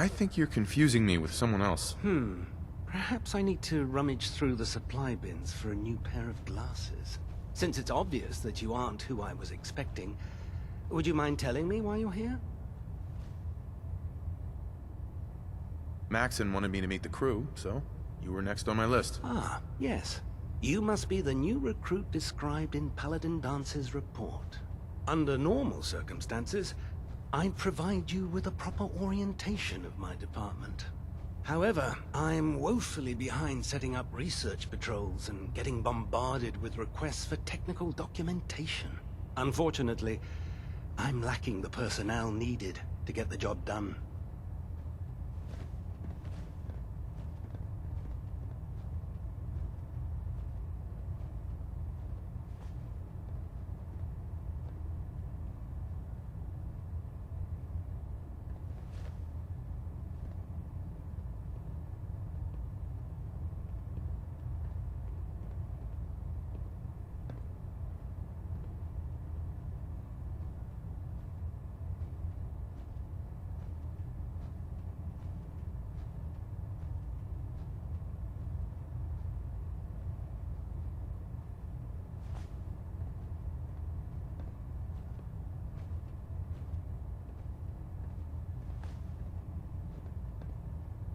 I think you're confusing me with someone else. Perhaps I need to rummage through the supply bins for a new pair of glasses. Since it's obvious that you aren't who I was expecting, would you mind telling me why you're here? Maxon wanted me to meet the crew, so you were next on my list. Ah, yes. You must be the new recruit described in Paladin Dance's report. Under normal circumstances, I'd provide you with a proper orientation of my department. However, I'm woefully behind setting up research patrols and getting bombarded with requests for technical documentation. Unfortunately, I'm lacking the personnel needed to get the job done.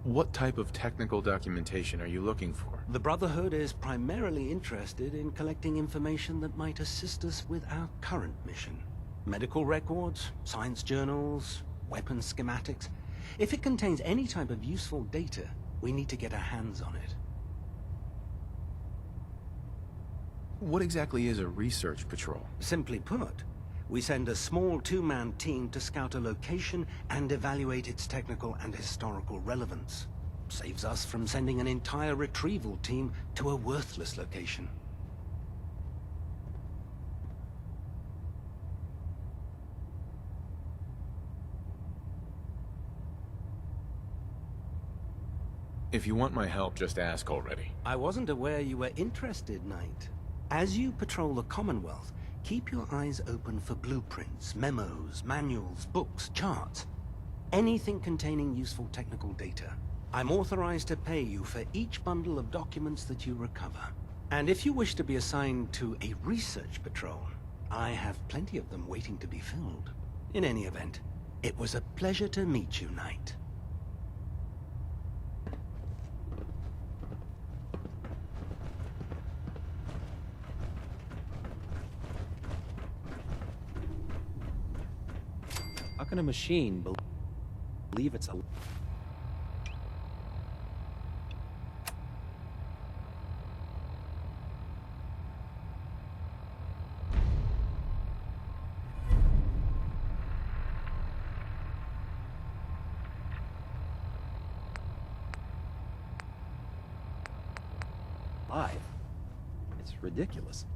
What type of technical documentation are you looking for? The Brotherhood is primarily interested in collecting information that might assist us with our current mission. Medical records, science journals, weapon schematics. If it contains any type of useful data, we need to get our hands on it. What exactly is a research patrol? Simply put, we send a small two-man team to scout a location and evaluate its technical and historical relevance. Saves us from sending an entire retrieval team to a worthless location. If you want my help, just ask already. I wasn't aware you were interested, Knight. As you patrol the Commonwealth, keep your eyes open for blueprints, memos, manuals, books, charts. Anything containing useful technical data. I'm authorized to pay you for each bundle of documents that you recover. And if you wish to be assigned to a research patrol, I have plenty of them waiting to be filled. In any event, it was a pleasure to meet you, Knight. How can a machine believe it's a... alive? It's ridiculous.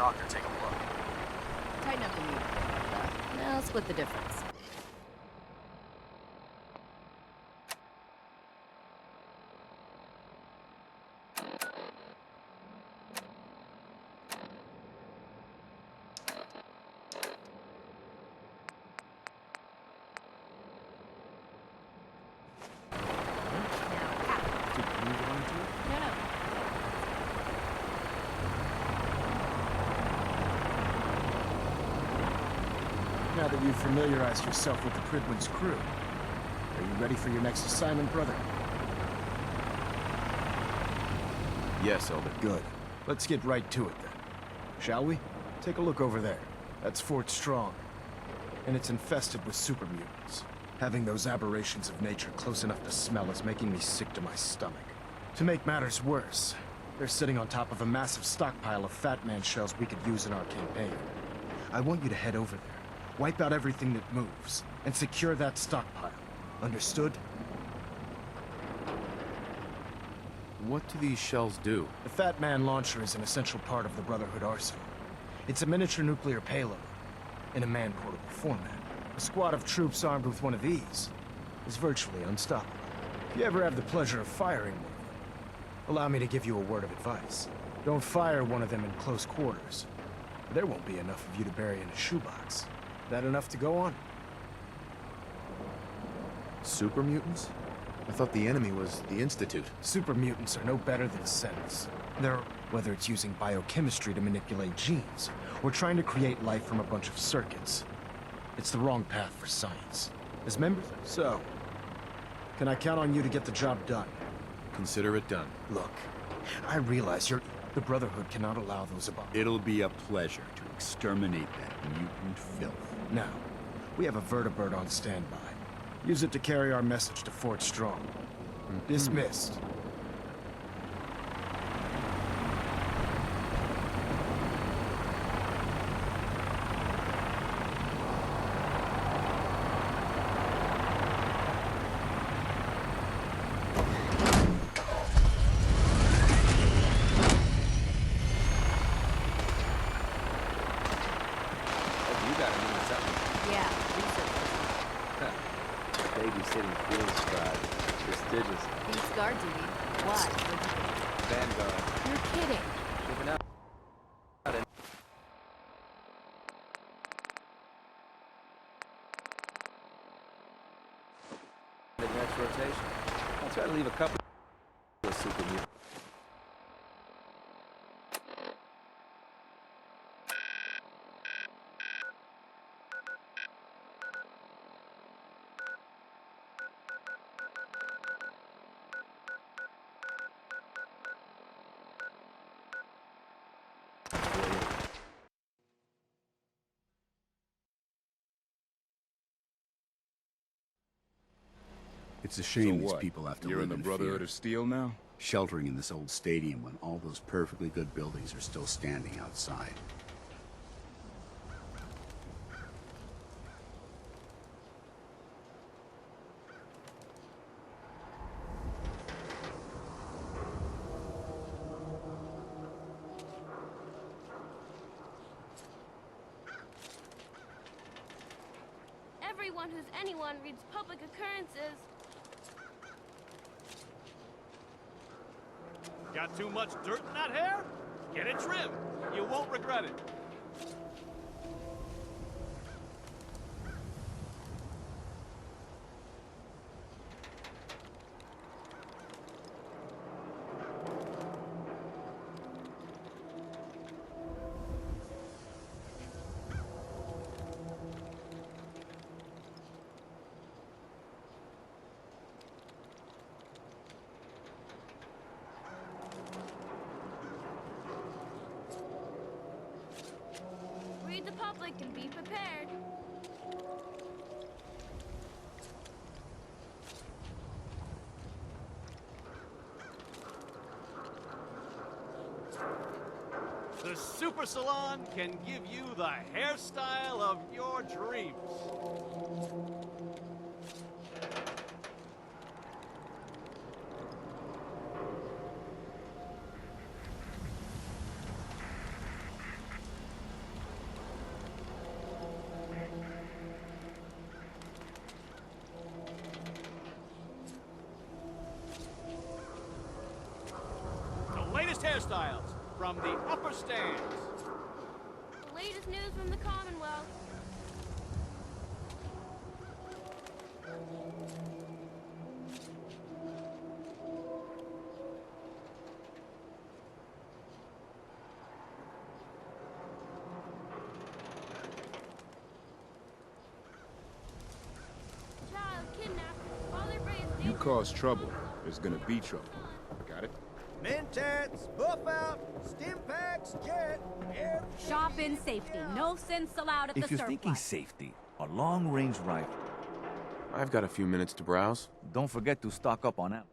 doctor take a look. Tighten up the meter. Now split the difference. Now that you've familiarized yourself with the Pridwin's crew, are you ready for your next assignment, brother? Yes, Elder. Good. Let's get right to it then. Shall we? Take a look over there. That's Fort Strong. And it's infested with super mutants. Having those aberrations of nature close enough to smell is making me sick to my stomach. To make matters worse, they're sitting on top of a massive stockpile of Fat Man shells we could use in our campaign. I want you to head over there. Wipe out everything that moves, and secure that stockpile. Understood? What do these shells do? The Fat Man launcher is an essential part of the Brotherhood arsenal. It's a miniature nuclear payload, in a man-portable format. A squad of troops armed with one of these is virtually unstoppable. If you ever have the pleasure of firing one of them, allow me to give you a word of advice. Don't fire one of them in close quarters. There won't be enough of you to bury in a shoebox. That enough to go on? Super mutants? I thought the enemy was the Institute. Super mutants are no better than Sentinels. Whether it's using biochemistry to manipulate genes, or trying to create life from a bunch of circuits. It's the wrong path for science. As members... So, can I count on you to get the job done? Consider it done. Look, I realize the Brotherhood cannot allow those above. It'll be a pleasure to exterminate that mutant filth. Now, we have a vertibird on standby. Use it to carry our message to Fort Strong. Dismissed. Yeah, research. Babysitting field scribe. Prestigious. Beats guard duty. Why? Vanguard. You're kidding. Moving out. The next rotation. I'll try to leave a couple of super mutants. It's a shame these what? people have to You're live in the in Brotherhood fear. of Steel now? Sheltering in this old stadium when all those perfectly good buildings are still standing outside. Everyone who's anyone reads public occurrences. Got too much dirt in that hair? Get it trimmed. You won't regret it. Read the public and be prepared. The Super Salon can give you the hairstyle of your dreams. The latest hairstyles from the upper stands. The latest news from the Commonwealth. Child kidnapped. Father raised. You cause trouble, there's gonna be trouble. Got it? Mentats, buff out, stim packs, jet, air. Shop in safety. No sense allowed at the If you're thinking surplus. safety, a long-range rifle. I've got a few minutes to browse. Don't forget to stock up on ammo.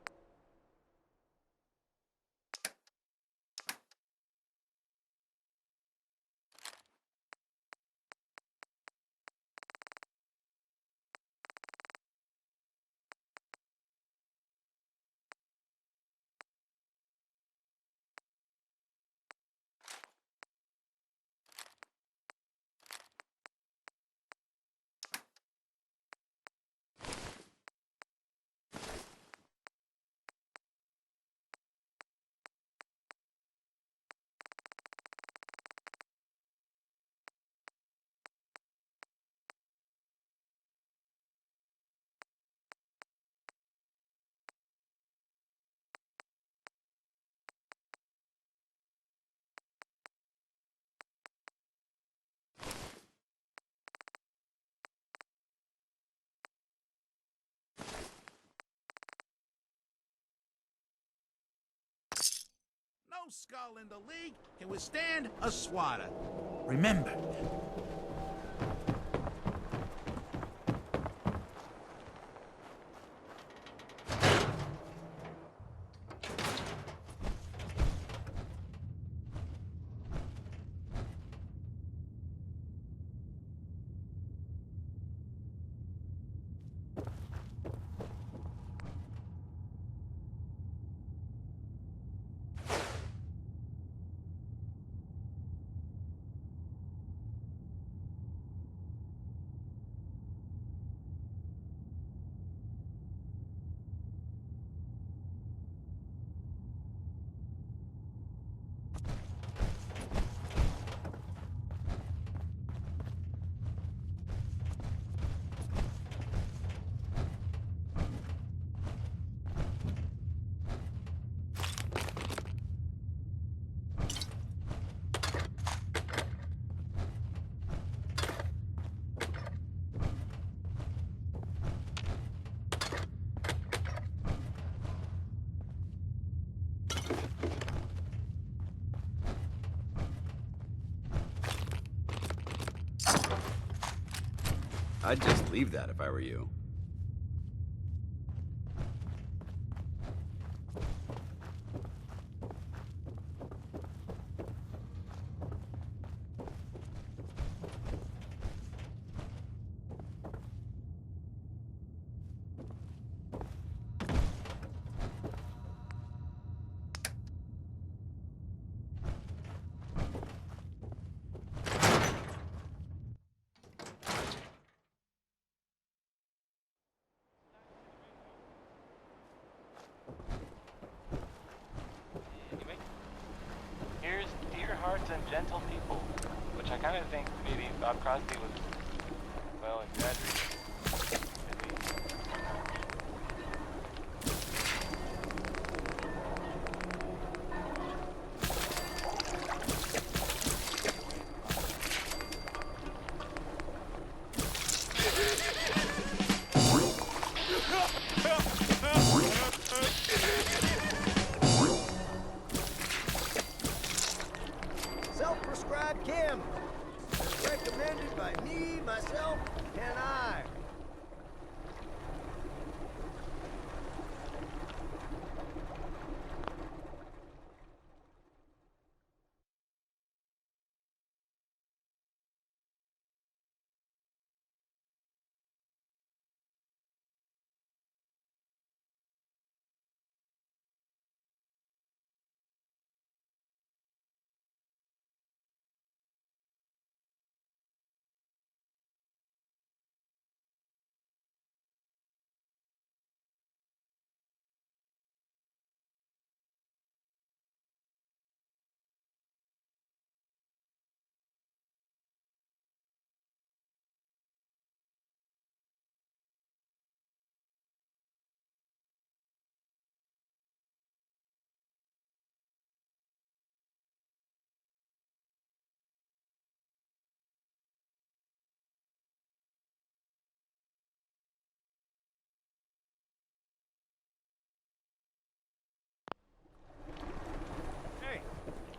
No skull in the league can withstand a swatter. Remember, I'd just leave that if I were you. Here's Dear Hearts and Gentle People, which I kind of think maybe Bob Crosby was, well, exaggerating. Self-prescribed chem. Recommended by me, myself, and I.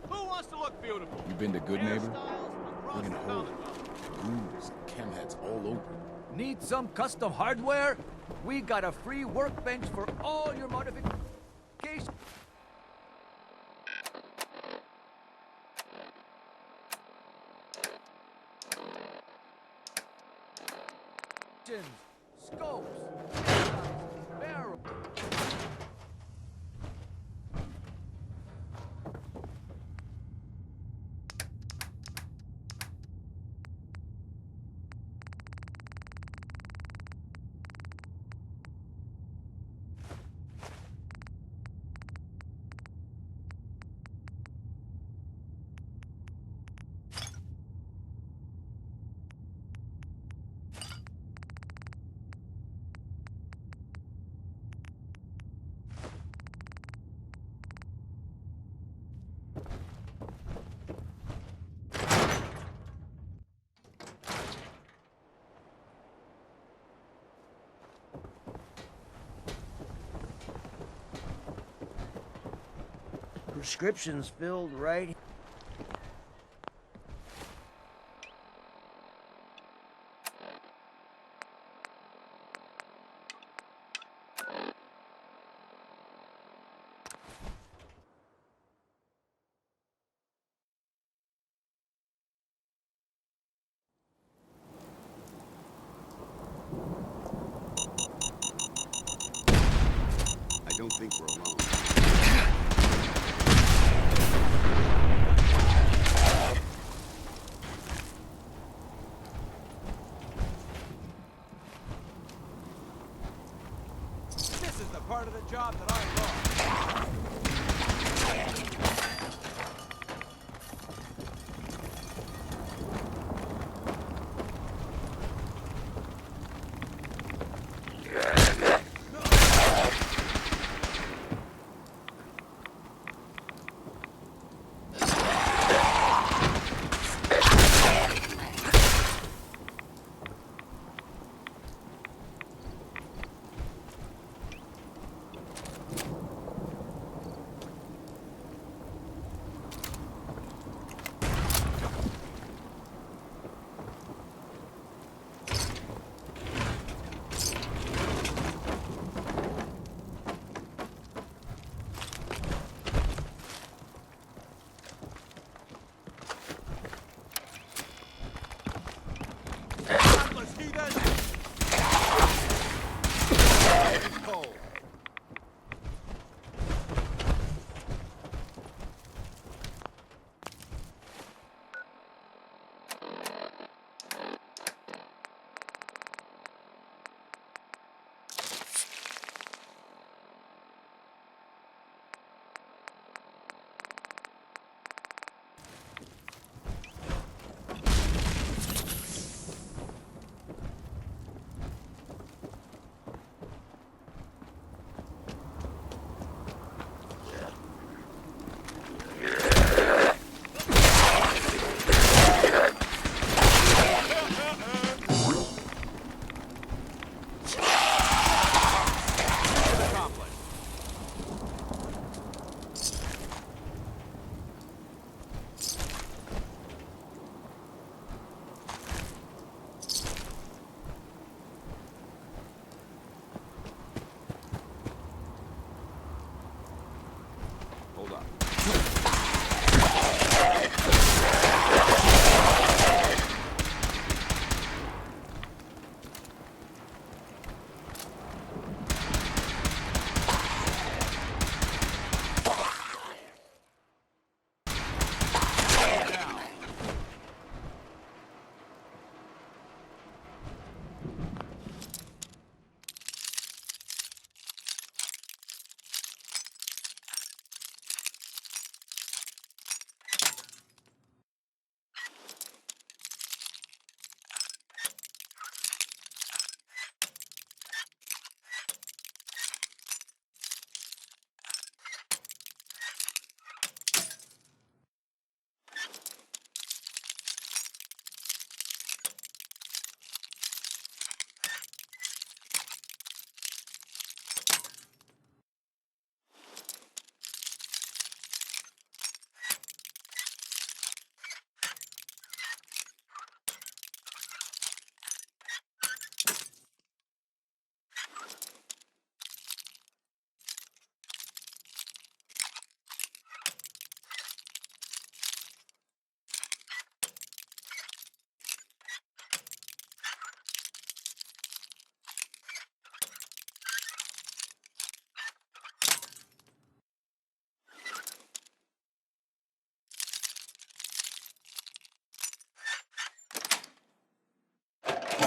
Who wants to look beautiful? You been to Good Neighbor? Look Friggin' hole. Goons, chem heads all over. Need some custom hardware? We got a free workbench for all your modifications. Scopes, barrels. Prescriptions filled right. I don't think we're alone. This is the part of the job that I love.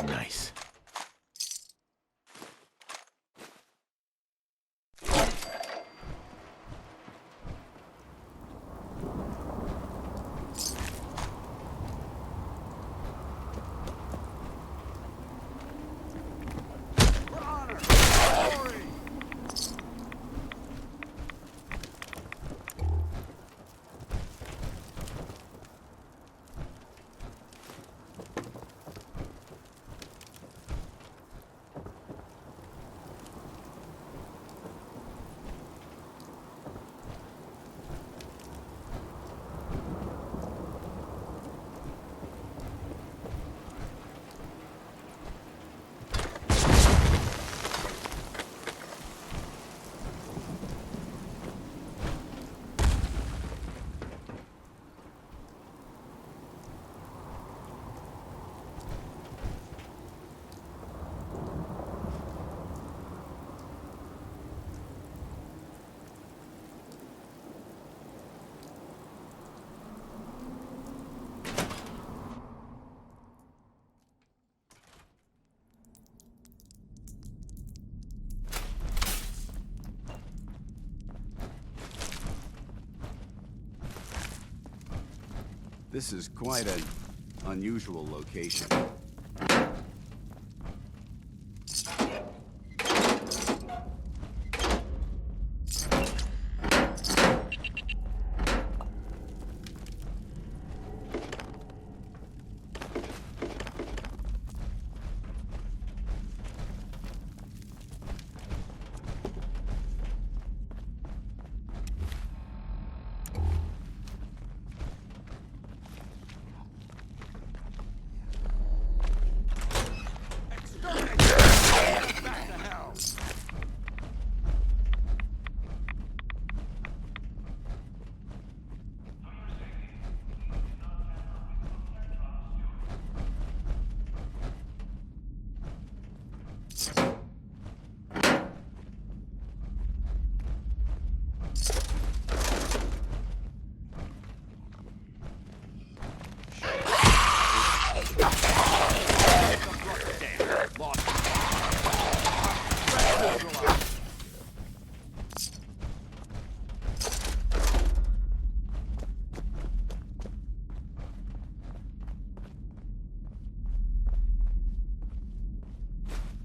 Nice. This is quite an unusual location.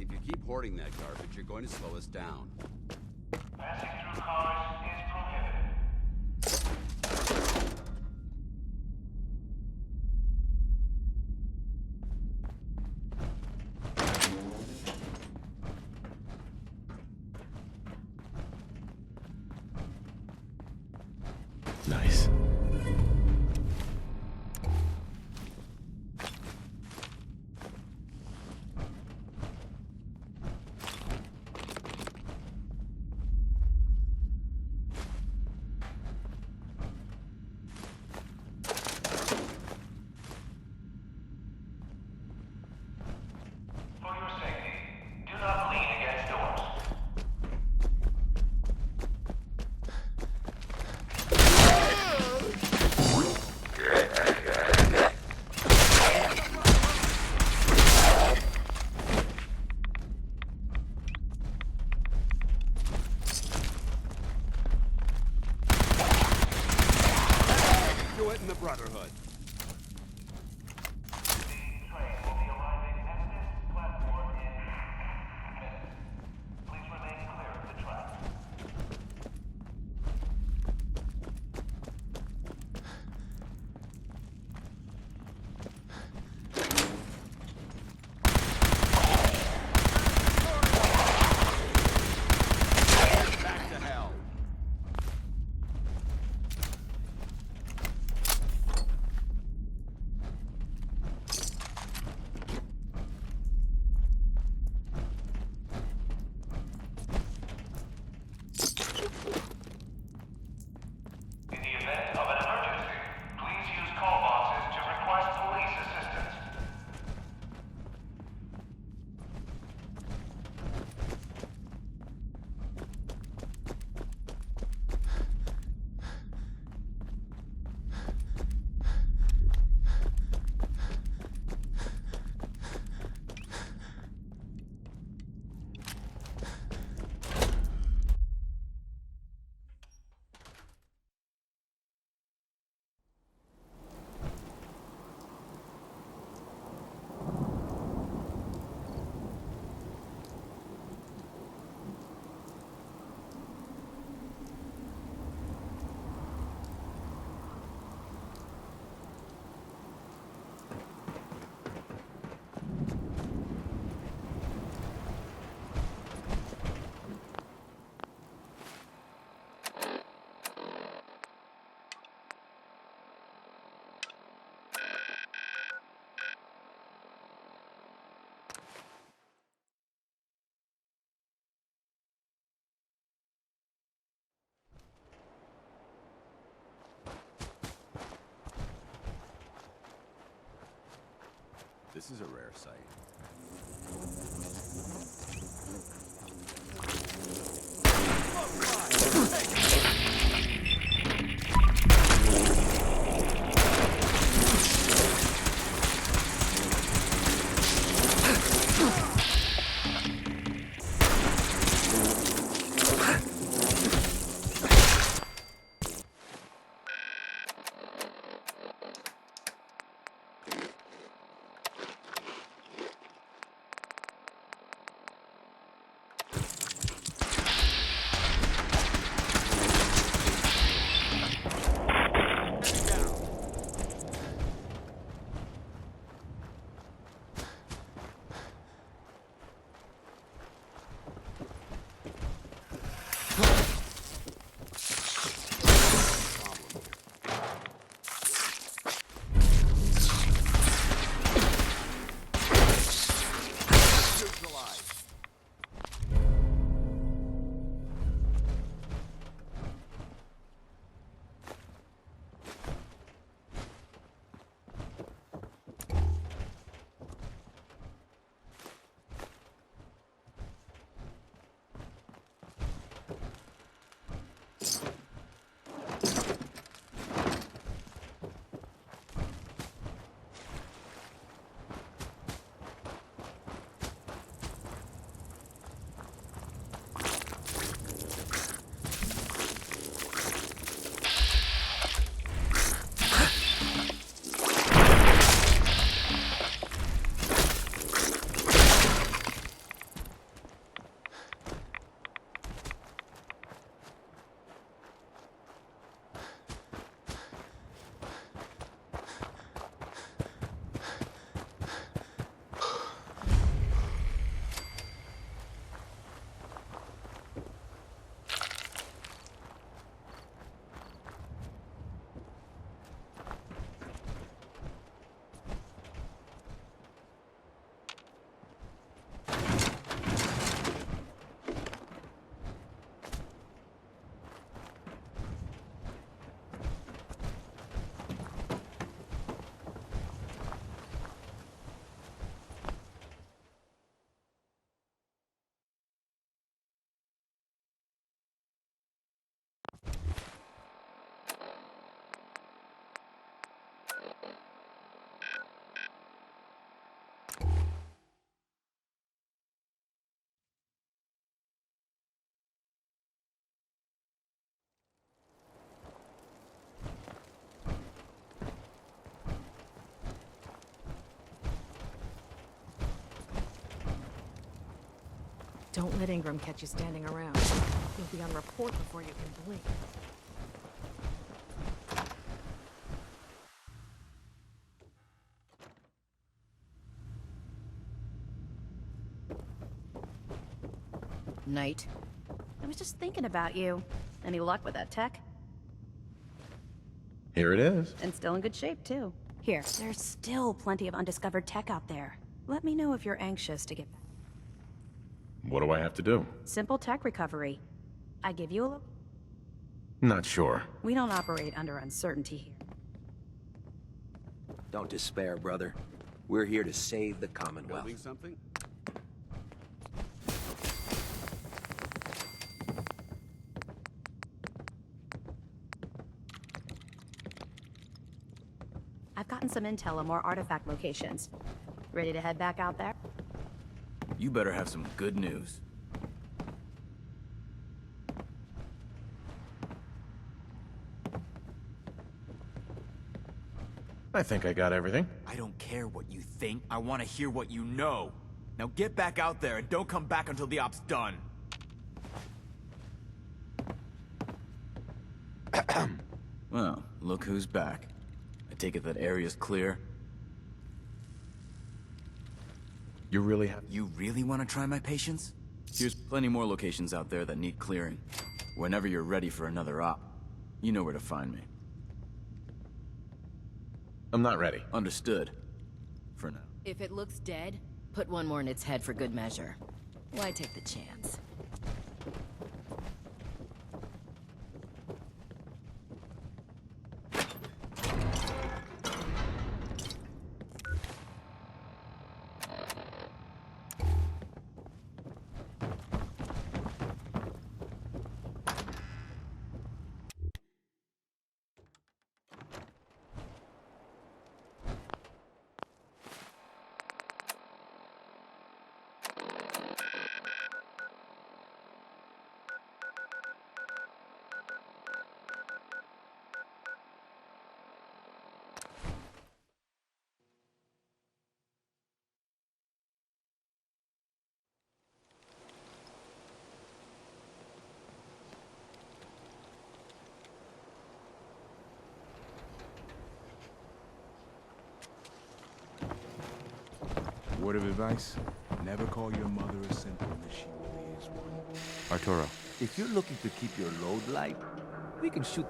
If you keep hoarding that garbage, you're going to slow us down. Passing through cars is prohibited. Nice. For your safety, do not lean against doors. Do it in the Brotherhood. The train will be arriving at this platform in minutes. Please remain clear of the tracks. Back to hell. In the event of an emergency, please use call boxes to request police assistance. This is a rare sight. Don't let Ingram catch you standing around. You'll be on report before you can blink. Knight. I was just thinking about you. Any luck with that tech? Here it is. And still in good shape, too. Here, there's still plenty of undiscovered tech out there. Let me know if you're anxious to get back. What do I have to do? Simple tech recovery. I give you a look. Not sure. We don't operate under uncertainty here. Don't despair, brother. We're here to save the Commonwealth. Building something? I've gotten some intel on more artifact locations. Ready to head back out there? You better have some good news. I think I got everything. I don't care what you think. I want to hear what you know. Now get back out there and don't come back until the op's done. Well, look who's back. I take it that area's clear. You really want to try my patience? Here's plenty more locations out there that need clearing. Whenever you're ready for another op, you know where to find me. I'm not ready. Understood. For now. If it looks dead, put one more in its head for good measure. Why take the chance? Word of advice, never call your mother a simp unless she really is one. Arturo, If you're looking to keep your load light, we can shoot.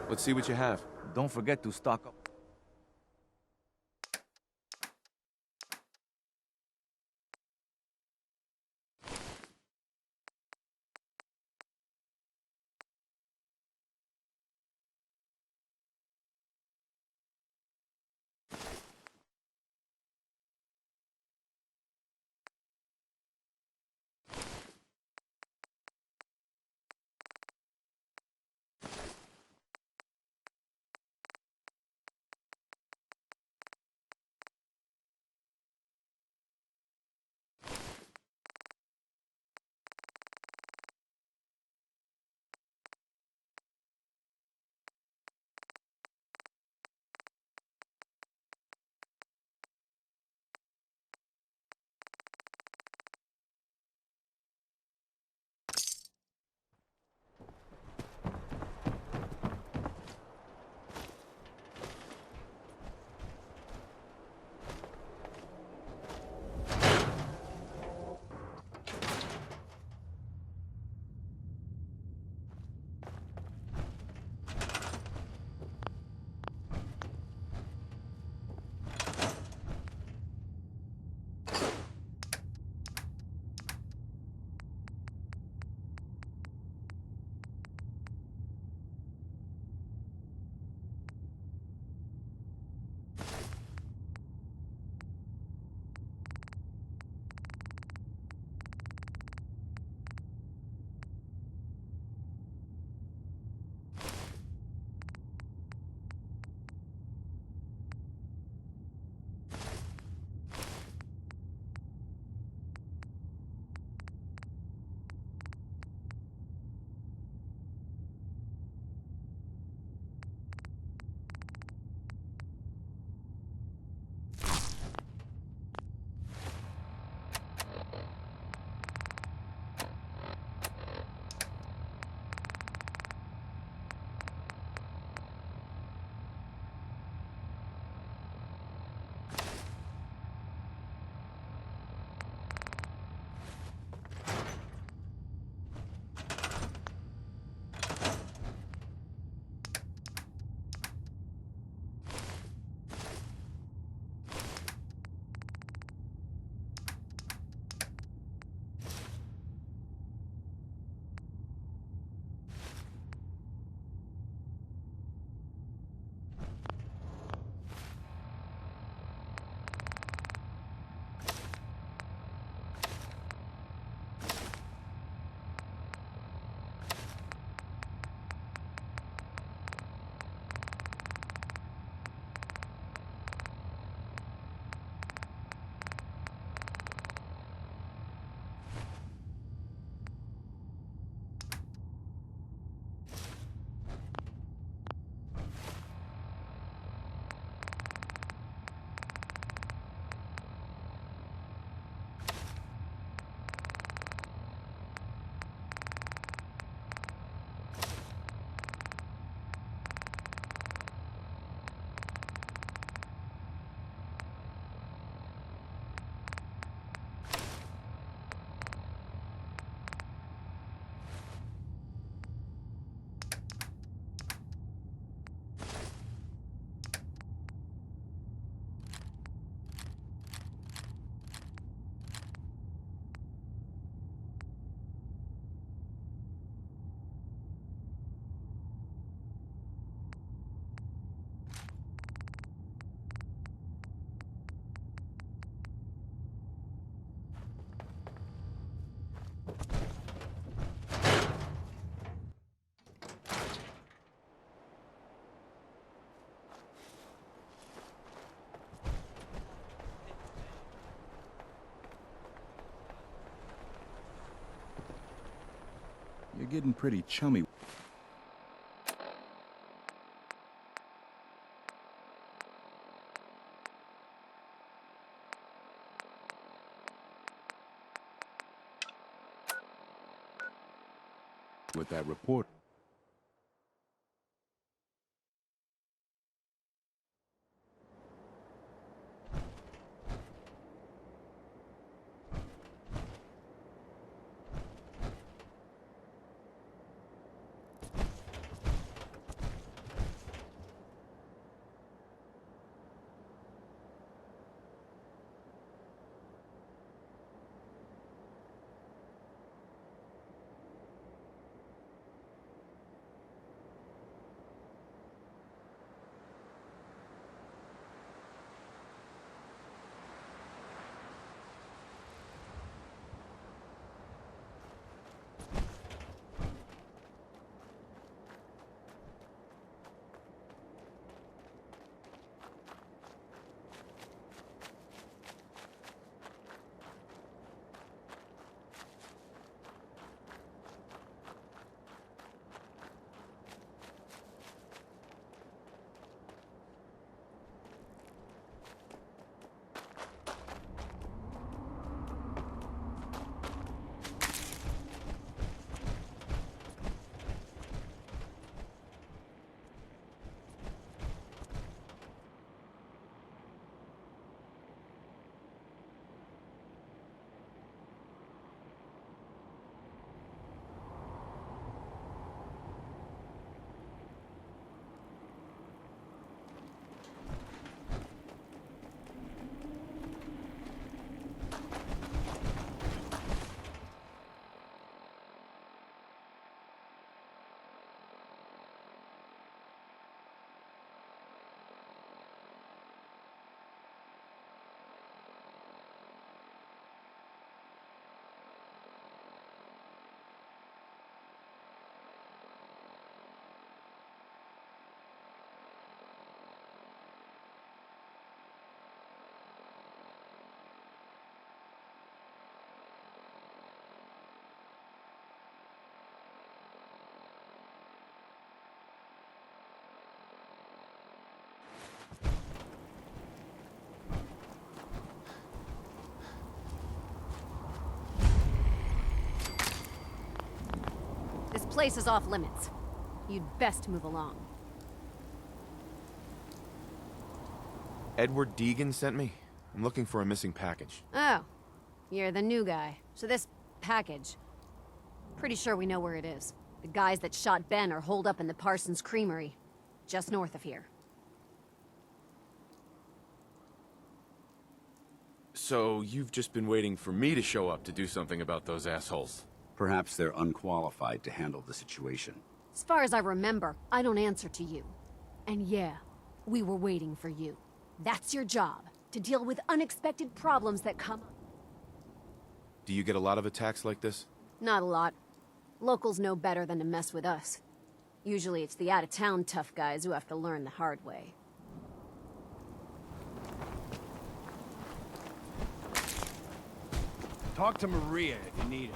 let's see what you have. Don't forget to stock up. getting pretty chummy. With that report. This place is off limits. You'd best move along. Edward Deegan sent me. I'm looking for a missing package. Oh, you're the new guy. So this package, pretty sure we know where it is. The guys that shot Ben are holed up in the Parsons Creamery, just north of here. So you've just been waiting for me to show up to do something about those assholes? Perhaps they're unqualified to handle the situation. As far as I remember, I don't answer to you. And yeah, we were waiting for you. That's your job, to deal with unexpected problems that come up. Do you get a lot of attacks like this? Not a lot. Locals know better than to mess with us. Usually it's the out-of-town tough guys who have to learn the hard way. Talk to Maria if you need it.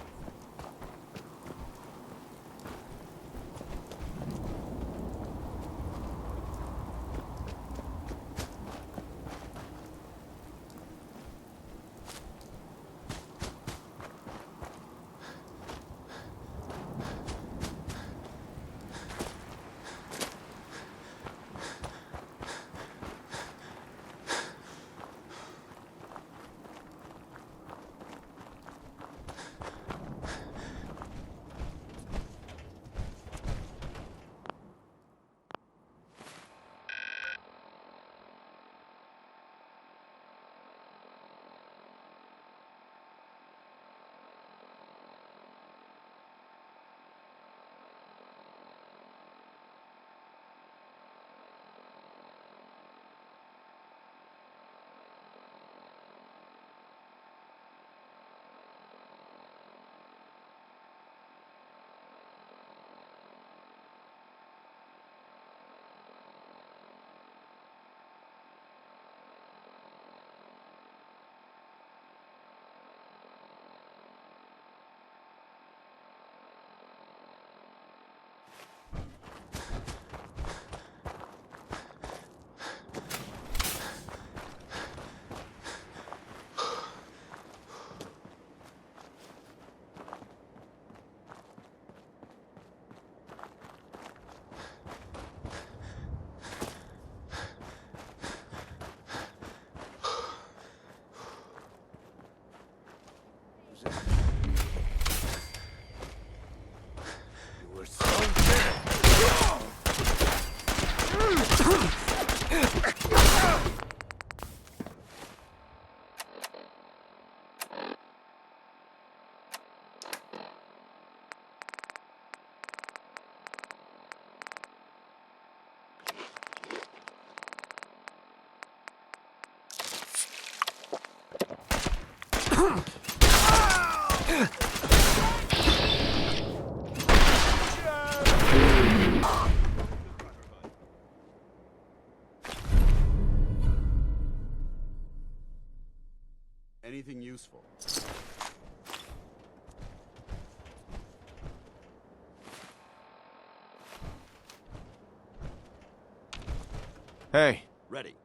Anything useful? Hey, Ready.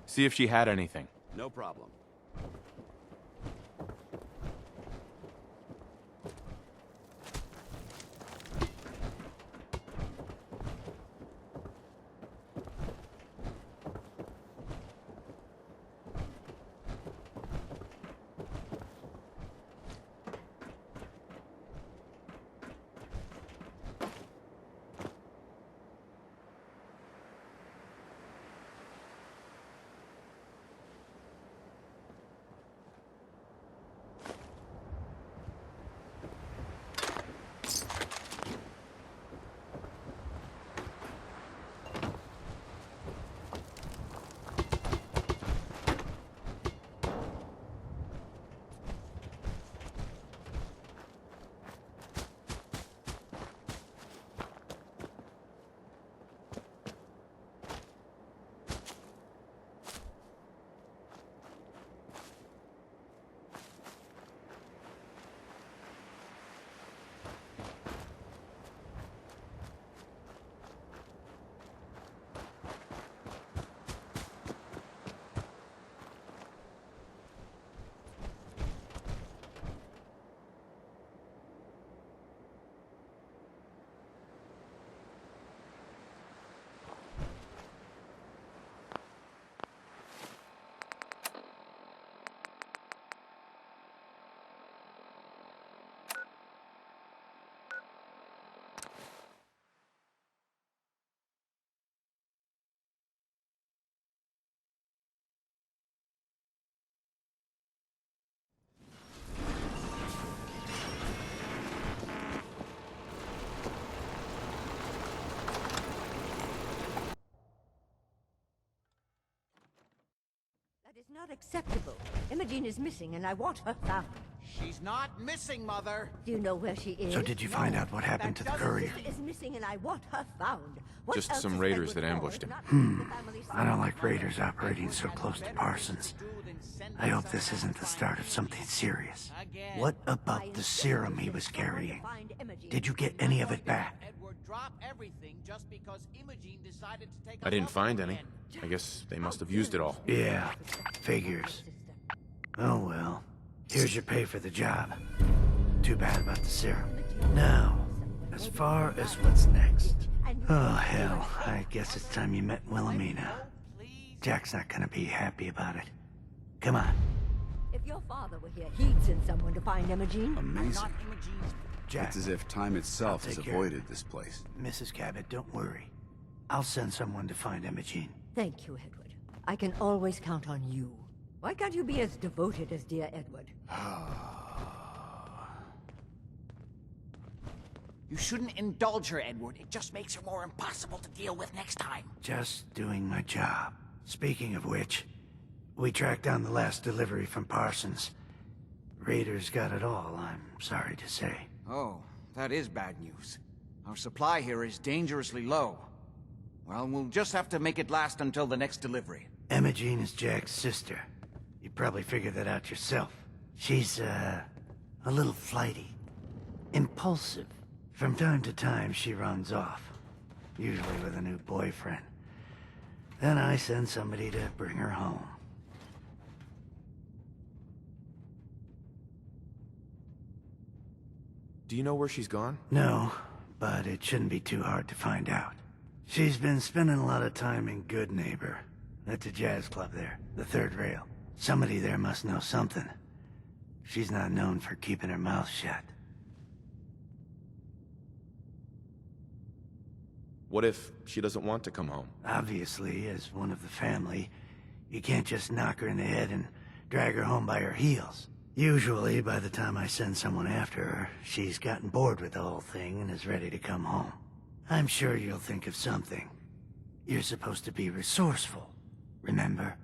see if she had anything. No problem. That is not acceptable. Imogene is missing, and I want her found. She's not missing, Mother. Do you know where she is? So did you find out what happened to the courier? Sister is missing, and I want her found. What Just else some is raiders Edward that for ambushed if him. not the family I don't like raiders operating so close to Parsons. I hope this isn't the start of something serious. What about the serum he was carrying? Did you get any of it back? Edward, drop everything just because Imogene decided to take I didn't find any. I guess they must have used it all. Yeah, figures. Oh well. Here's your pay for the job. Too bad about the serum. Now, as far as what's next. Oh hell, I guess it's time you met Wilhelmina. Jack's not gonna be happy about it. Come on. If your father were here, he'd send someone to find Imogene. Amazing. Jack, It's as if time itself has take care. avoided this place. Mrs. Cabot, don't worry. I'll send someone to find Imogene. Thank you, Edward. I can always count on you. Why can't you be as devoted as dear Edward? You shouldn't indulge her, Edward. It just makes her more impossible to deal with next time. Just doing my job. Speaking of which, we tracked down the last delivery from Parsons. Raiders got it all, I'm sorry to say. Oh, that is bad news. Our supply here is dangerously low. Well, we'll just have to make it last until the next delivery. Imogene is Jack's sister. You probably figured that out yourself. She's, a little flighty. Impulsive. From time to time, she runs off. Usually with a new boyfriend. Then I send somebody to bring her home. Do you know where she's gone? No, but it shouldn't be too hard to find out. She's been spending a lot of time in Good Neighbor. That's a jazz club there, the third rail. Somebody there must know something. She's not known for keeping her mouth shut. What if she doesn't want to come home? Obviously, as one of the family, you can't just knock her in the head and drag her home by her heels. Usually, by the time I send someone after her, she's gotten bored with the whole thing and is ready to come home. I'm sure you'll think of something. You're supposed to be resourceful, remember?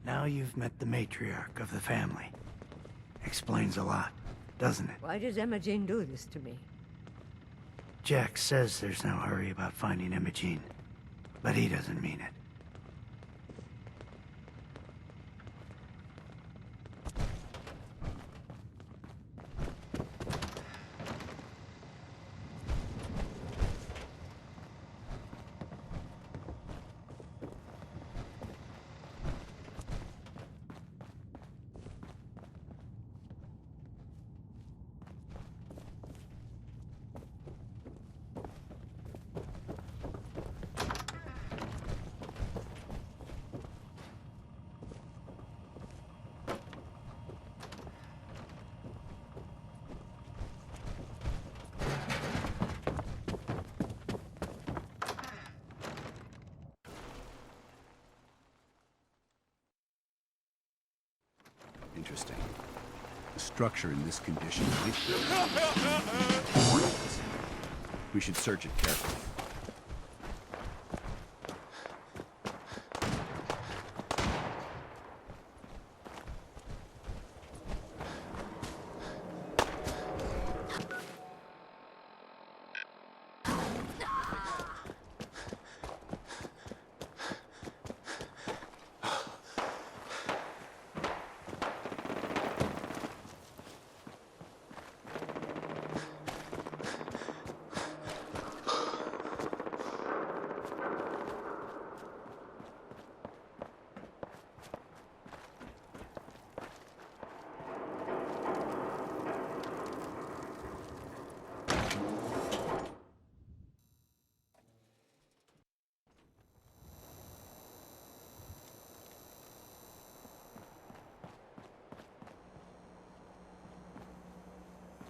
Now you've met the matriarch of the family. Explains a lot, doesn't it? Why does Emma Jane do this to me? Jack says there's no hurry about finding Imogene, but he doesn't mean it. Interesting. The structure in this condition might be... We should search it carefully.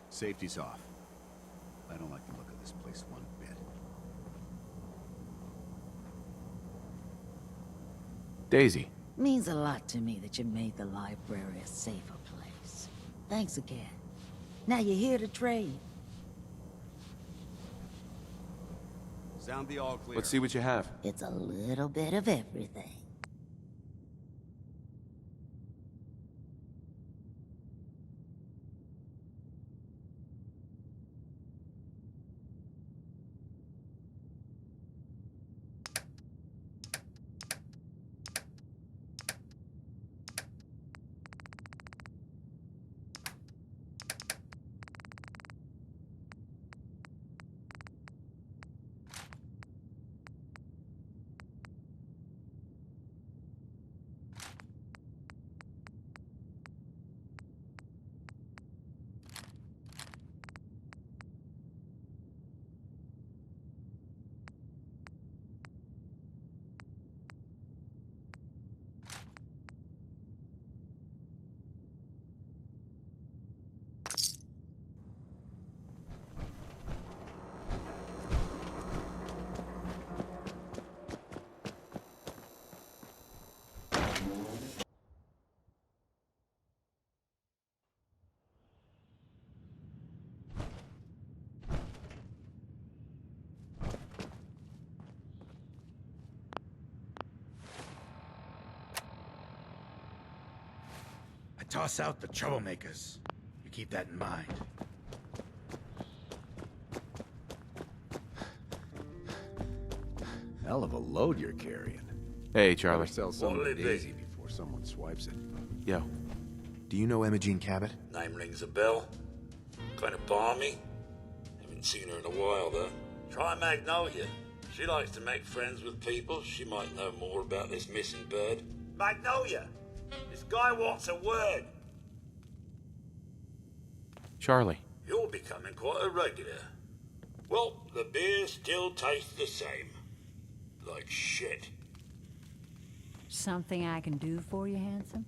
Safety's off. I don't like the look of this place one bit. Daisy. Means a lot to me that you made the library a safer place. Thanks again. Now you're here to trade. Sound the all clear. Let's see what you have. It's a little bit of everything. Toss out the troublemakers. You keep that in mind. Hell of a load you're carrying. Hey, Charlie. Better sell some to Daisy before someone swipes it. Yo, do you know Imogene Cabot? Name rings a bell. Kind of balmy. Haven't seen her in a while, though. Try Magnolia. She likes to make friends with people. She might know more about this missing bird. Magnolia! This guy wants a word. Charlie. You're becoming quite a regular. Well, the beer still tastes the same. Like shit. Something I can do for you, handsome?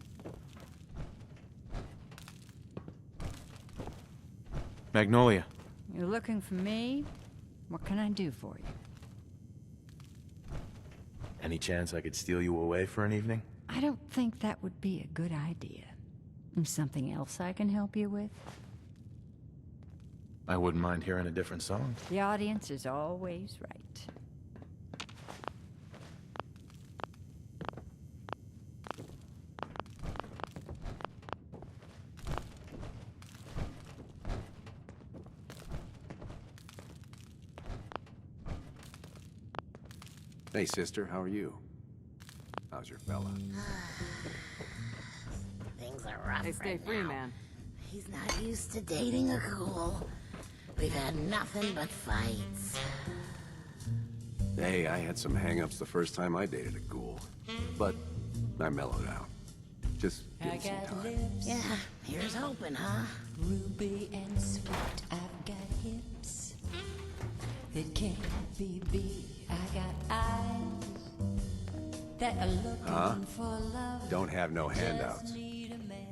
Magnolia. You're looking for me? What can I do for you? Any chance I could steal you away for an evening? I don't think that would be a good idea. Something else I can help you with? I wouldn't mind hearing a different song. The audience is always right. Hey, sister, how are you? How's your fella? Things are rough. Hey, stay right free, now. man. He's not used to dating a ghoul. We've had nothing but fights. Hey, I had some hang-ups the first time I dated a ghoul. But I mellowed out. Just give me some time. Yeah, here's hoping, huh? Ruby and sweet, I've got hips that can't be beat. I got eyes that are looking for love. Don't have no handouts. Just need a man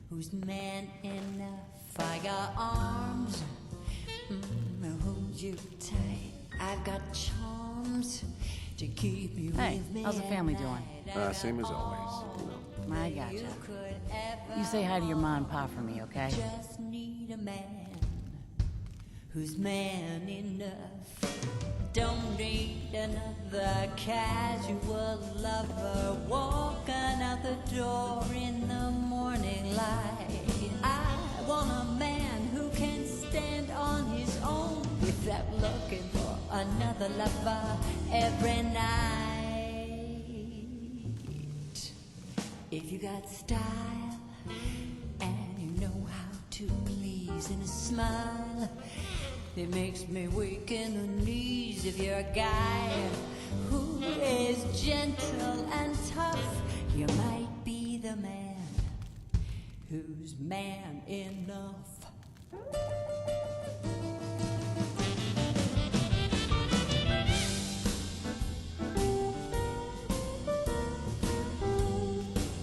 who's man enough. I got arms hold you tight. I've got charms to keep you with me. How's the family doing? Same as always, you know. I gotcha. You say hi to your mom and pa for me, okay? Just need a man who's man enough. Don't need another casual lover walking out the door in the morning light. I want a man who can stand on his own without looking for another lover every night. If you got style and you know how to please in a smile, it makes me weak in the knees. If you're a guy who is gentle and tough, you might be the man who's man enough.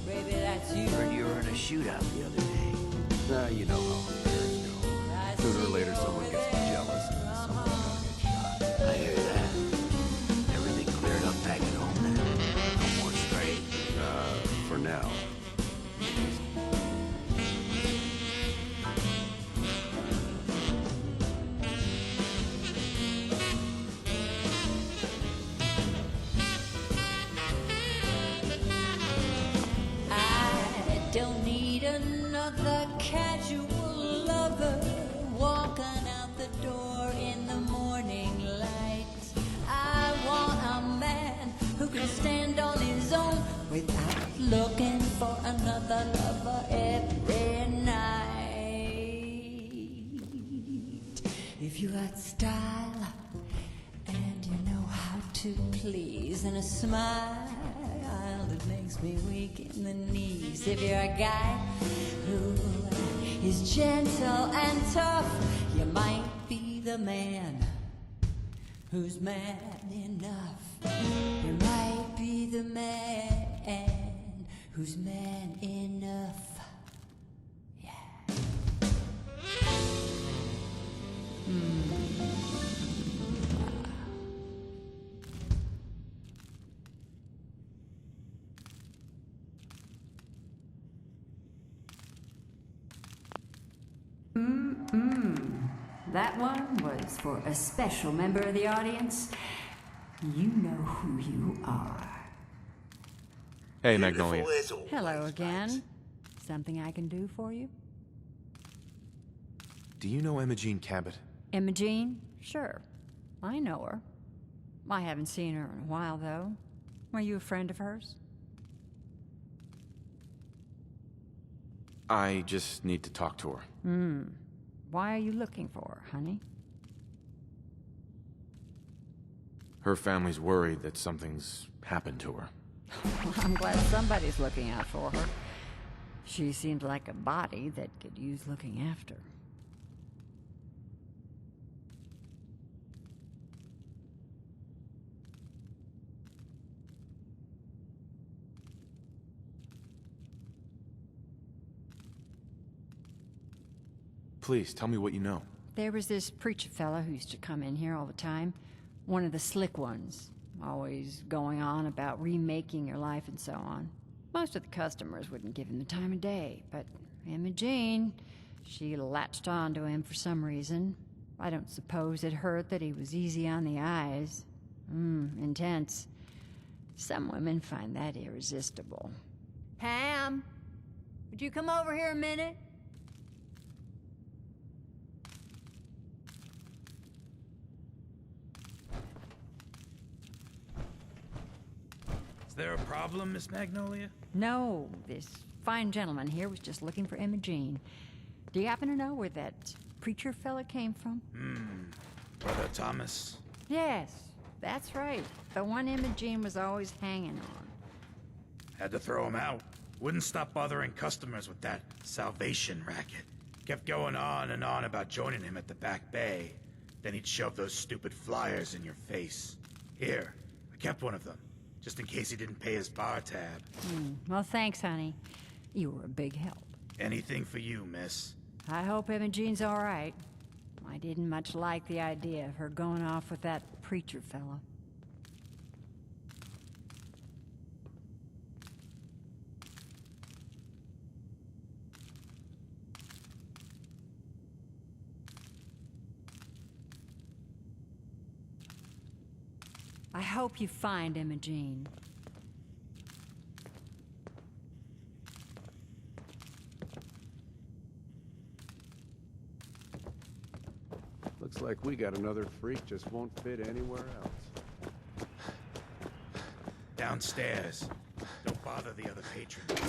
Baby, that's you. Heard you were in a shootout the other day. You know how affairs go. Sooner or later, someone gets jealous and then someone's gonna get shot. I hear that. Everything cleared up back at home then. No more straight. For now. I don't need another casual lover walking out the door in the morning light. I want a man who can stand on his own without looking for another lover every night. If you got style and you know how to please and a smile that makes me weak in the knees. If you're a guy who is gentle and tough, you might be the man who's man enough. You might be the man who's man enough. That one was for a special member of the audience. You know who you are. Hey, Magnolia. Hello again. Something I can do for you? Do you know Imogene Cabot? Imogene? Sure. I know her. I haven't seen her in a while, though. Were you a friend of hers? I just need to talk to her. Why are you looking for her, honey? Her family's worried that something's happened to her. Well, I'm glad somebody's looking out for her. She seemed like a body that could use looking after. Please, tell me what you know. There was this preacher fella who used to come in here all the time. One of the slick ones. Always going on about remaking your life and so on. Most of the customers wouldn't give him the time of day, but Imogene, she latched on to him for some reason. I don't suppose it hurt that he was easy on the eyes. Intense. Some women find that irresistible. Pam, would you come over here a minute? Is there a problem, Miss Magnolia? No, this fine gentleman here was just looking for Imogene. Do you happen to know where that preacher fella came from? Brother Thomas? Yes, that's right. The one Imogene was always hanging on. Had to throw him out. Wouldn't stop bothering customers with that salvation racket. Kept going on and on about joining him at the back bay. Then he'd shove those stupid flyers in your face. Here, I kept one of them, just in case he didn't pay his bar tab. Well, thanks, honey. You were a big help. Anything for you, miss. I hope Imogene's all right. I didn't much like the idea of her going off with that preacher fella. I hope you find Imogene. Looks like we got another freak, just won't fit anywhere else. Downstairs. Don't bother the other patrons.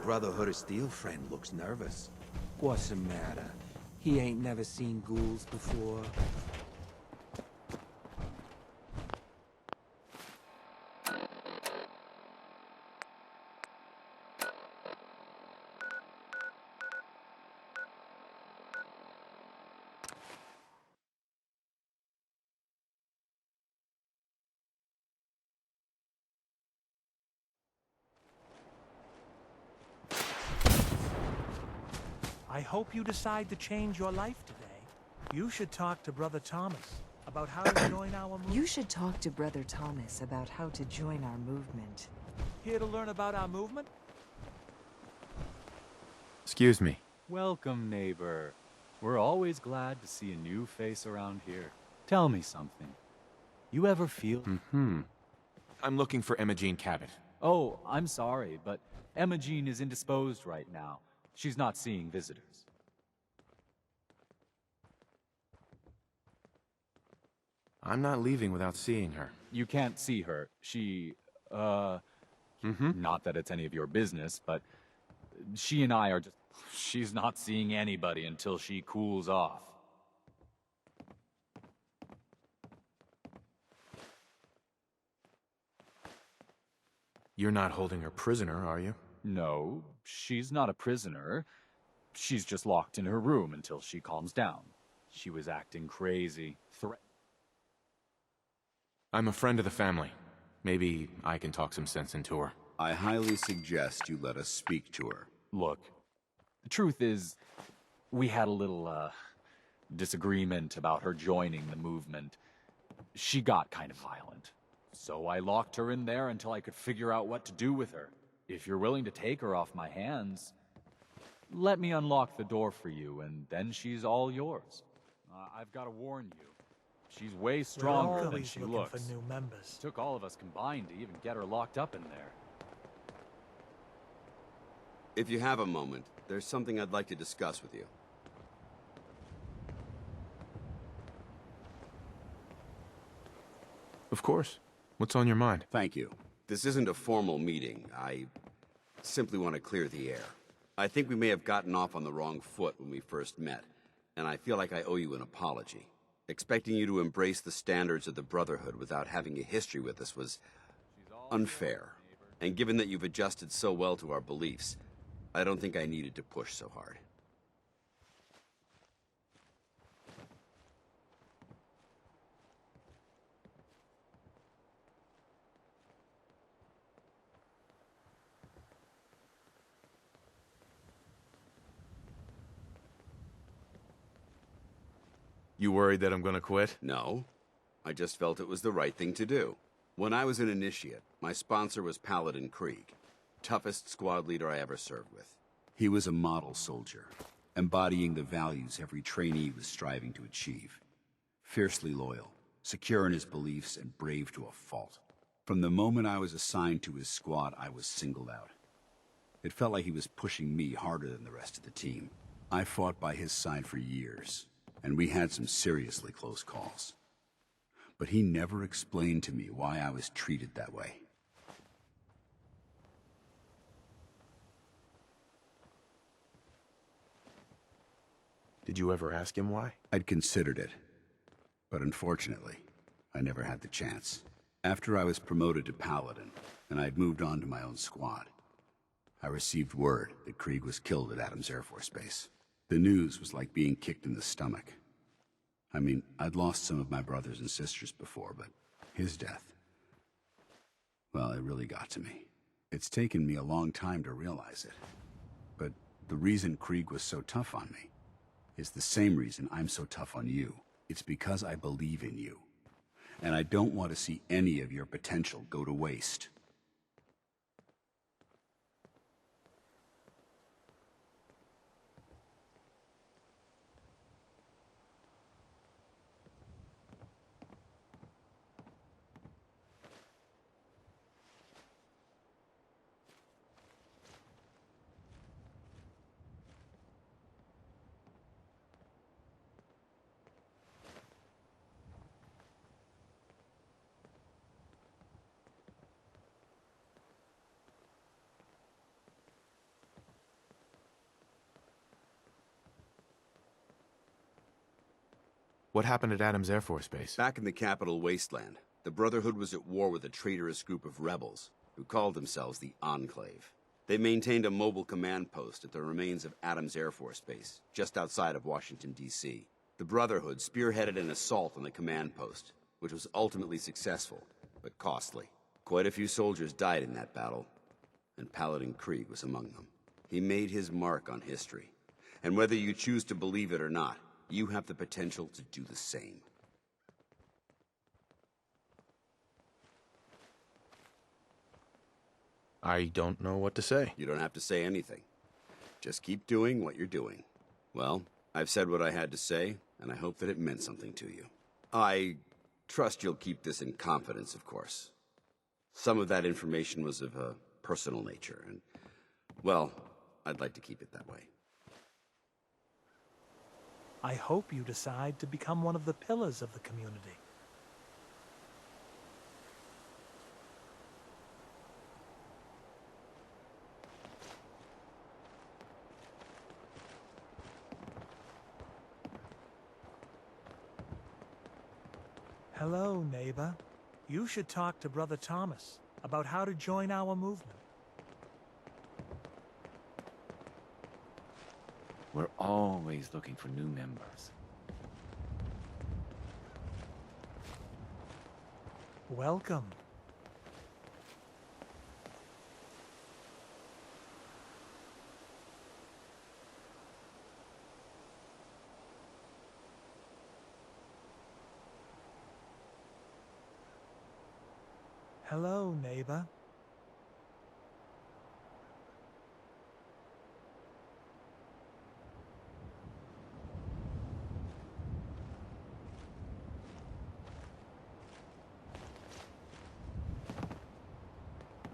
Brotherhood of Steel friend looks nervous. What's the matter? He ain't never seen ghouls before. I hope you decide to change your life today. You should talk to Brother Thomas about how to join our movement. You should talk to Brother Thomas about how to join our movement. Here to learn about our movement? Excuse me. Welcome, neighbor. We're always glad to see a new face around here. Tell me something. You ever feel... I'm looking for Imogene Cabot. Oh, I'm sorry, but Imogene is indisposed right now. She's not seeing visitors. I'm not leaving without seeing her. You can't see her. She, not that it's any of your business, but she and I are just... She's not seeing anybody until she cools off. You're not holding her prisoner, are you? No, she's not a prisoner. She's just locked in her room until she calms down. She was acting crazy. I'm a friend of the family. Maybe I can talk some sense into her. I highly suggest you let us speak to her. Look, the truth is, we had a little, disagreement about her joining the movement. She got kind of violent. So I locked her in there until I could figure out what to do with her. If you're willing to take her off my hands, let me unlock the door for you, and then she's all yours. I've got to warn you, she's way stronger than she looks. For new members. Took all of us combined to even get her locked up in there. If you have a moment, there's something I'd like to discuss with you. Of course. What's on your mind? Thank you. This isn't a formal meeting. I simply want to clear the air. I think we may have gotten off on the wrong foot when we first met, and I feel like I owe you an apology. Expecting you to embrace the standards of the Brotherhood without having a history with us was unfair. And given that you've adjusted so well to our beliefs, I don't think I needed to push so hard. You worried that I'm gonna quit? No. I just felt it was the right thing to do. When I was an initiate, my sponsor was Paladin Krieg, toughest squad leader I ever served with. He was a model soldier, embodying the values every trainee was striving to achieve. Fiercely loyal, secure in his beliefs, and brave to a fault. From the moment I was assigned to his squad, I was singled out. It felt like he was pushing me harder than the rest of the team. I fought by his side for years, and we had some seriously close calls. But he never explained to me why I was treated that way. Did you ever ask him why? I'd considered it, but unfortunately, I never had the chance. After I was promoted to Paladin, and I'd moved on to my own squad, I received word that Krieg was killed at Adams Air Force Base. The news was like being kicked in the stomach. I mean, I'd lost some of my brothers and sisters before, but his death, well, it really got to me. It's taken me a long time to realize it. But the reason Krieg was so tough on me is the same reason I'm so tough on you. It's because I believe in you. And I don't want to see any of your potential go to waste. What happened at Adams Air Force Base? Back in the capital, Wasteland, the Brotherhood was at war with a traitorous group of rebels who called themselves the Enclave. They maintained a mobile command post at the remains of Adams Air Force Base, just outside of Washington, D.C. The Brotherhood spearheaded an assault on the command post, which was ultimately successful, but costly. Quite a few soldiers died in that battle, and Paladin Krieg was among them. He made his mark on history, and whether you choose to believe it or not, you have the potential to do the same. I don't know what to say. You don't have to say anything. Just keep doing what you're doing. Well, I've said what I had to say, and I hope that it meant something to you. I trust you'll keep this in confidence, of course. Some of that information was of a personal nature, and, well, I'd like to keep it that way. I hope you decide to become one of the pillars of the community. Hello, neighbor. You should talk to Brother Thomas about how to join our movement. We're always looking for new members. Welcome. Hello, neighbor.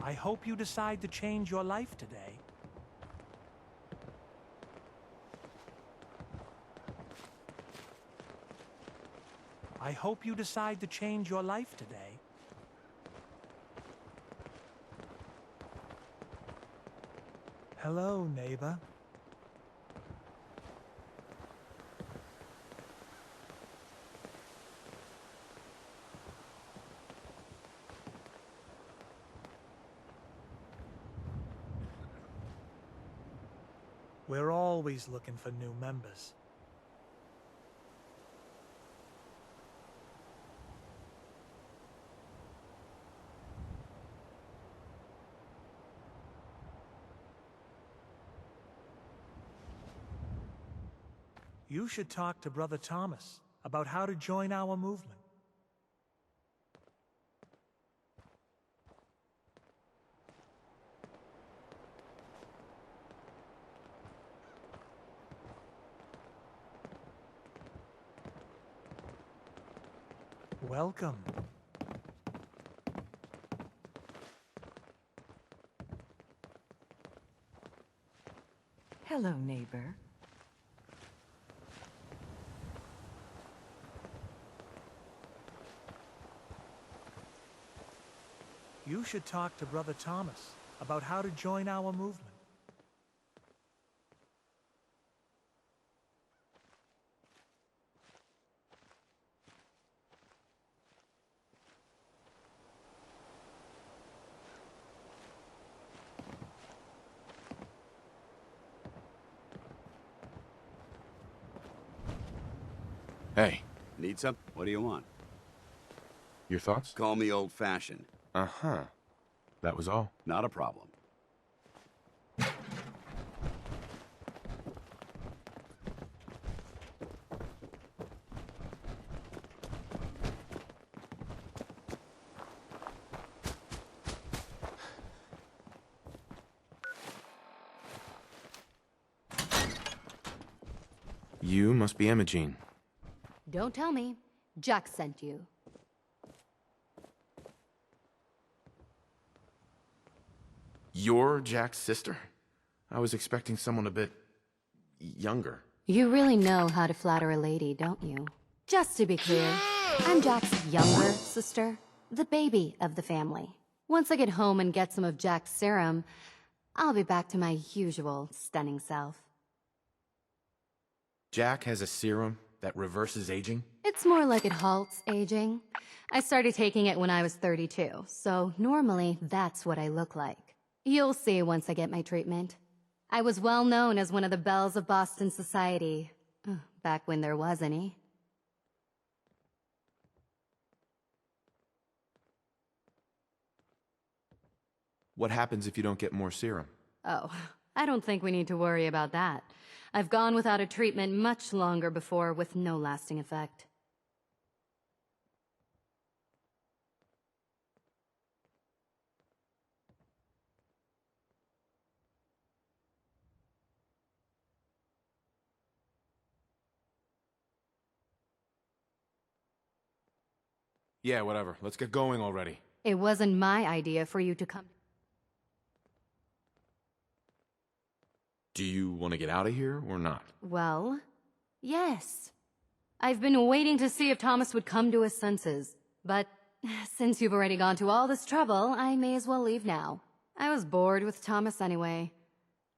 I hope you decide to change your life today. I hope you decide to change your life today. Hello, neighbor. We're always looking for new members. You should talk to Brother Thomas about how to join our movement. Welcome. Hello, neighbor. You should talk to Brother Thomas about how to join our movement. Hey. Need some? What do you want? Your thoughts? Call me old-fashioned. Uh-huh. That was all? Not a problem. You must be Imogene. Don't tell me. Jack sent you. You're Jack's sister? I was expecting someone a bit younger. You really know how to flatter a lady, don't you? Just to be clear, I'm Jack's younger sister, the baby of the family. Once I get home and get some of Jack's serum, I'll be back to my usual stunning self. Jack has a serum that reverses aging? It's more like it halts aging. I started taking it when I was 32, so normally that's what I look like. You'll see once I get my treatment. I was well known as one of the belles of Boston society, back when there was any. What happens if you don't get more serum? Oh, I don't think we need to worry about that. I've gone without a treatment much longer before with no lasting effect. Yeah, whatever. Let's get going already. It wasn't my idea for you to come. Do you want to get out of here or not? Well, yes. I've been waiting to see if Thomas would come to his senses. But since you've already gone to all this trouble, I may as well leave now. I was bored with Thomas anyway.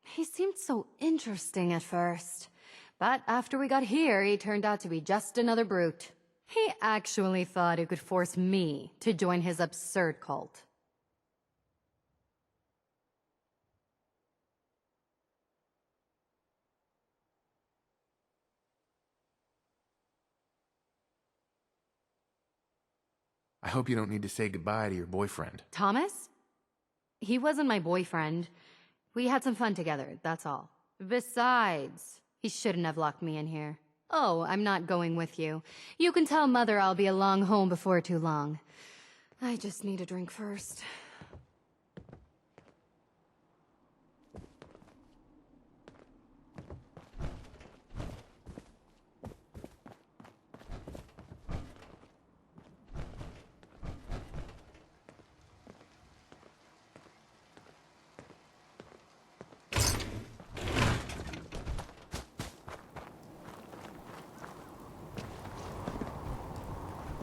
He seemed so interesting at first. But after we got here, he turned out to be just another brute. He actually thought he could force me to join his absurd cult. I hope you don't need to say goodbye to your boyfriend. Thomas? He wasn't my boyfriend. We had some fun together, that's all. Besides, he shouldn't have locked me in here. Oh, I'm not going with you. You can tell Mother I'll be along home before too long. I just need a drink first.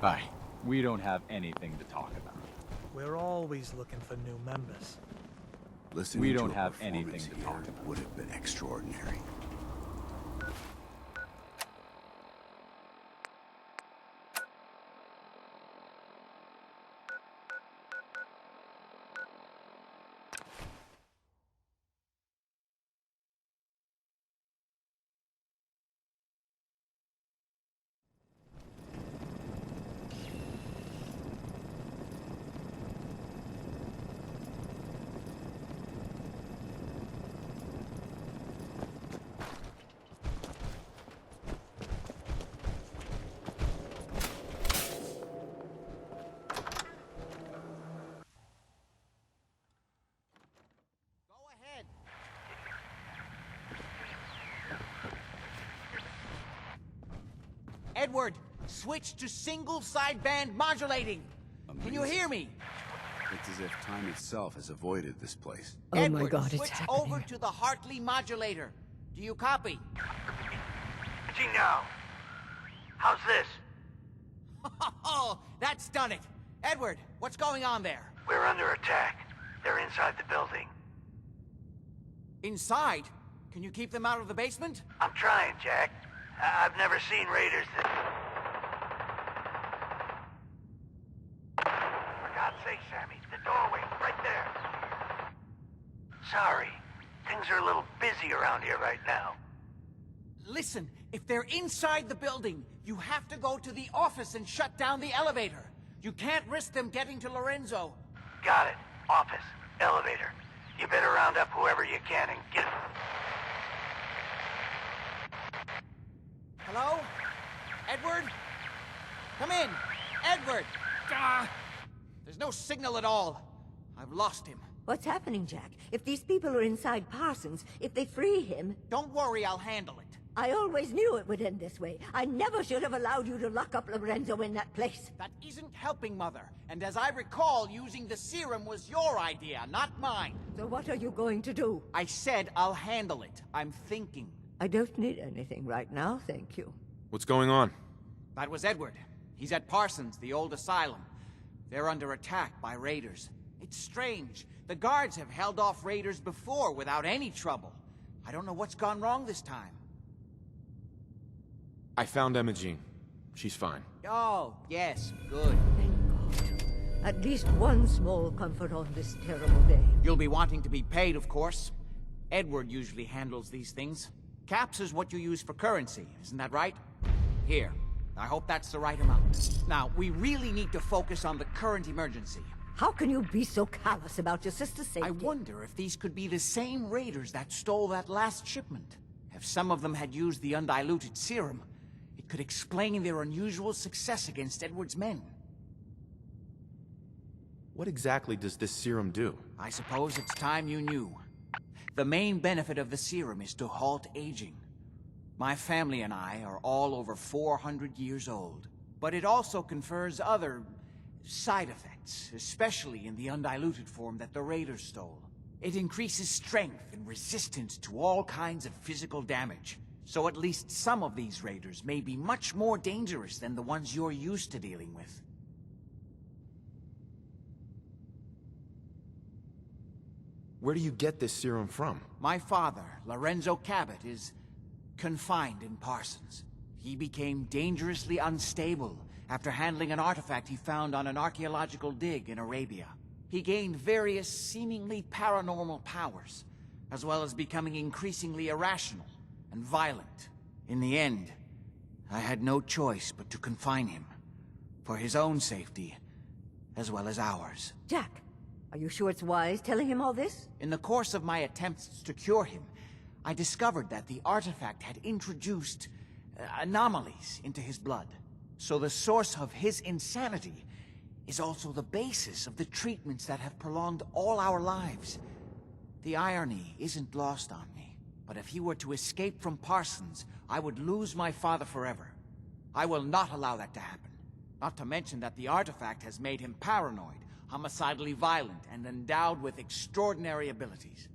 Hi. We don't have anything to talk about. We're always looking for new members. Listening We to don't a have performance anything to here talk about. would have been extraordinary. Edward, switch to single sideband modulating. Can you hear me? It's as if time itself has avoided this place. Oh Edward, my God, it's switch happening. over to the Hartley modulator. Do you copy? now. How's this? Oh, that's done it. Edward, what's going on there? We're under attack. They're inside the building. Inside? Can you keep them out of the basement? I'm trying, Jack. I've never seen raiders that... For God's sake, Sammy, the doorway, right there. Sorry. Things are a little busy around here right now. Listen, if they're inside the building, you have to go to the office and shut down the elevator. You can't risk them getting to Lorenzo. Got it. Office. Elevator. You better round up whoever you can and get... Hello? Edward? Come in! Edward! There's no signal at all. I've lost him. What's happening, Jack? If these people are inside Parsons, if they free him... Don't worry, I'll handle it. I always knew it would end this way. I never should have allowed you to lock up Lorenzo in that place. That isn't helping, Mother. And as I recall, using the serum was your idea, not mine. So what are you going to do? I said I'll handle it. I'm thinking. I don't need anything right now, thank you. What's going on? That was Edward. He's at Parsons, the old asylum. They're under attack by raiders. It's strange. The guards have held off raiders before without any trouble. I don't know what's gone wrong this time. I found Emma Jean. She's fine. Oh, yes, good. Thank God. At least one small comfort on this terrible day. You'll be wanting to be paid, of course. Edward usually handles these things. Caps is what you use for currency, isn't that right? Here. I hope that's the right amount. Now, we really need to focus on the current emergency. How can you be so callous about your sister's safety? I wonder if these could be the same raiders that stole that last shipment. If some of them had used the undiluted serum, it could explain their unusual success against Edward's men. What exactly does this serum do? I suppose it's time you knew. The main benefit of the serum is to halt aging. My family and I are all over 400 years old. But it also confers other side effects, especially in the undiluted form that the raiders stole. It increases strength and resistance to all kinds of physical damage. So at least some of these raiders may be much more dangerous than the ones you're used to dealing with. Where do you get this serum from? My father, Lorenzo Cabot, is confined in Parsons. He became dangerously unstable after handling an artifact he found on an archaeological dig in Arabia. He gained various seemingly paranormal powers, as well as becoming increasingly irrational and violent. In the end, I had no choice but to confine him, for his own safety, as well as ours. Jack, are you sure it's wise telling him all this? In the course of my attempts to cure him, I discovered that the artifact had introduced anomalies into his blood. So the source of his insanity is also the basis of the treatments that have prolonged all our lives. The irony isn't lost on me, but if he were to escape from Parsons, I would lose my father forever. I will not allow that to happen. Not to mention that the artifact has made him paranoid, homicidally violent, and endowed with extraordinary abilities.